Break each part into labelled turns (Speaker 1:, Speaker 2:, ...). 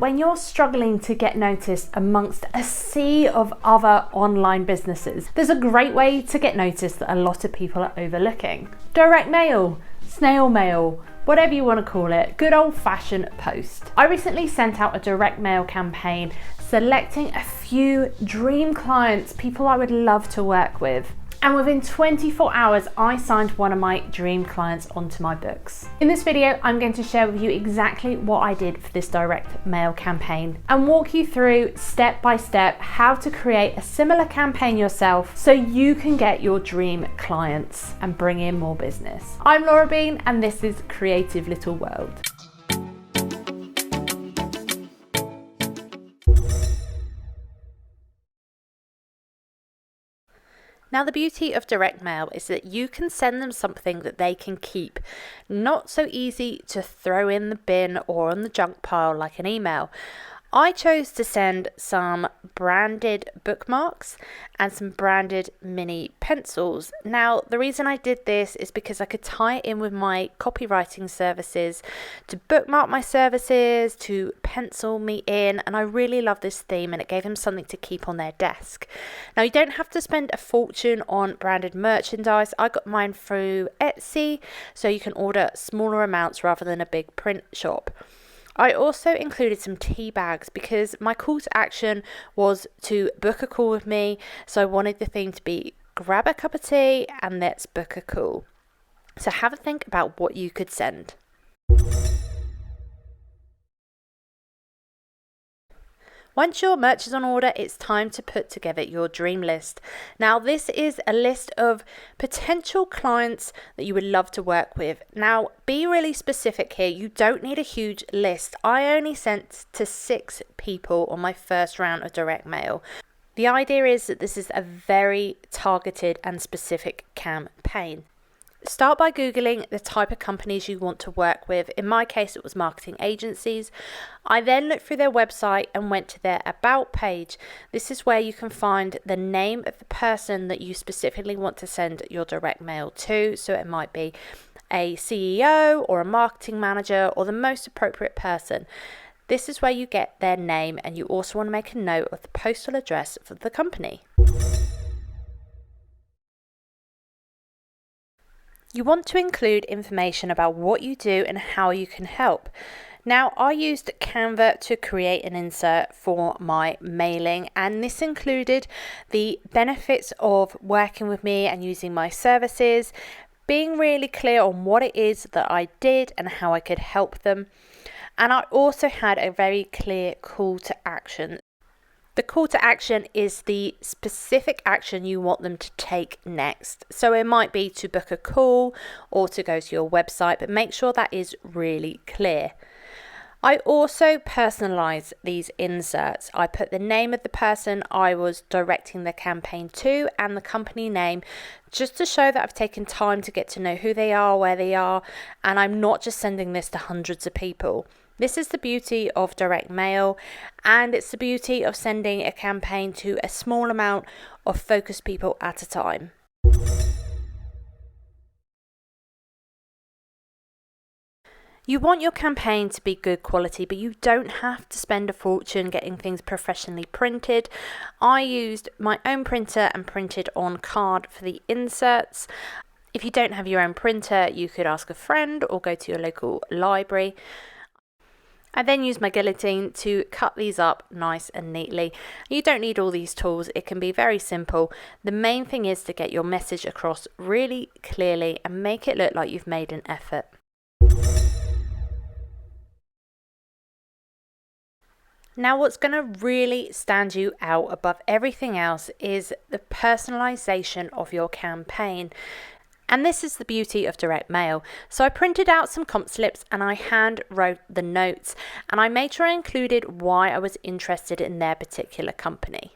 Speaker 1: When you're struggling to get noticed amongst a sea of other online businesses, there's a great way to get noticed that a lot of people are overlooking. Direct mail, snail mail, whatever you want to call it, good old-fashioned post. I recently sent out a direct mail campaign selecting a few dream clients, people I would love to work with. And within 24 hours, I signed one of my dream clients onto my books. In this video, I'm going to share with you exactly what I did for this direct mail campaign and walk you through step by step how to create a similar campaign yourself so you can get your dream clients and bring in more business. I'm Laura Bean and this is Creative Little World. Now, the beauty of direct mail is that you can send them something that they can keep. Not so easy to throw in the bin or on the junk pile like an email. I chose to send some branded bookmarks and some branded mini pencils. Now, the reason I did this is because I could tie it in with my copywriting services to bookmark my services, to pencil me in, and I really love this theme and it gave them something to keep on their desk. Now, you don't have to spend a fortune on branded merchandise. I got mine through Etsy, so you can order smaller amounts rather than a big print shop. I also included some tea bags because my call to action was to book a call with me. So I wanted the theme to be grab a cup of tea and let's book a call. So have a think about what you could send. Once your merch is on order, it's time to put together your dream list. Now, this is a list of potential clients that you would love to work with. Now, be really specific here. You don't need a huge list. I only sent to 6 people on my first round of direct mail. The idea is that this is a very targeted and specific campaign. Start by Googling the type of companies you want to work with. In my case, it was marketing agencies. I then looked through their website and went to their About page. This is where you can find the name of the person that you specifically want to send your direct mail to. So it might be a CEO or a marketing manager or the most appropriate person. This is where you get their name, and you also want to make a note of the postal address for the company. You want to include information about what you do and how you can help. Now, I used Canva to create an insert for my mailing, and this included the benefits of working with me and using my services, being really clear on what it is that I did and how I could help them. And I also had a very clear call to action. The call to action is the specific action you want them to take next. So it might be to book a call or to go to your website, but make sure that is really clear. I also personalize these inserts. I put the name of the person I was directing the campaign to and the company name, just to show that I've taken time to get to know who they are, where they are, and I'm not just sending this to hundreds of people. This is the beauty of direct mail, and it's the beauty of sending a campaign to a small amount of focused people at a time. You want your campaign to be good quality, but you don't have to spend a fortune getting things professionally printed. I used my own printer and printed on card for the inserts. If you don't have your own printer, you could ask a friend or go to your local library. I then use my guillotine to cut these up nice and neatly. You don't need all these tools, it can be very simple. The main thing is to get your message across really clearly and make it look like you've made an effort. Now, what's going to really stand you out above everything else is the personalisation of your campaign. And this is the beauty of direct mail. So I printed out some comp slips and I hand wrote the notes, and I made sure I included why I was interested in their particular company.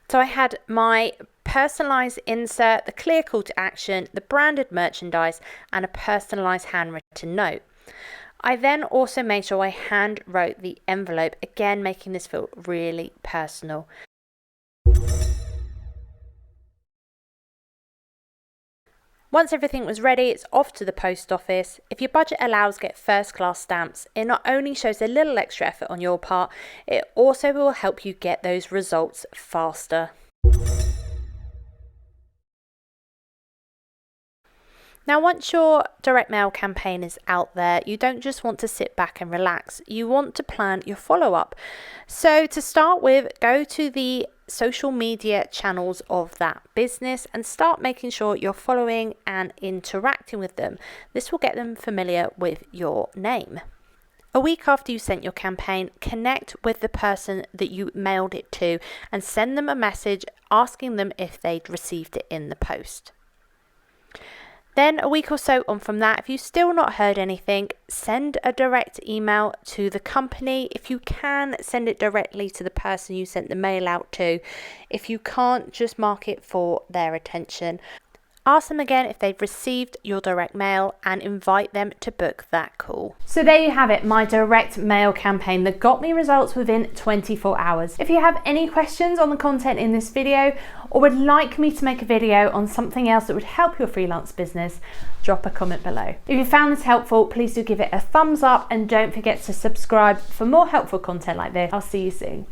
Speaker 1: So I had my personalised insert, the clear call to action, the branded merchandise, and a personalised handwritten note. I then also made sure I hand wrote the envelope, again making this feel really personal. Once everything was ready, it's off to the post office. If your budget allows, get first class stamps. It not only shows a little extra effort on your part, it also will help you get those results faster. Now, once your direct mail campaign is out there, you don't just want to sit back and relax. You want to plan your follow-up. So to start with, go to the social media channels of that business and start making sure you're following and interacting with them. This will get them familiar with your name. A week after you sent your campaign, connect with the person that you mailed it to and send them a message asking them if they'd received it in the post. Then a week or so on from that, if you've still not heard anything, send a direct email to the company. If you can, send it directly to the person you sent the mail out to. If you can't, just mark it for their attention. Ask them again if they've received your direct mail and invite them to book that call. So there you have it, my direct mail campaign that got me results within 24 hours. If you have any questions on the content in this video or would like me to make a video on something else that would help your freelance business, drop a comment below. If you found this helpful, please do give it a thumbs up and don't forget to subscribe for more helpful content like this. I'll see you soon.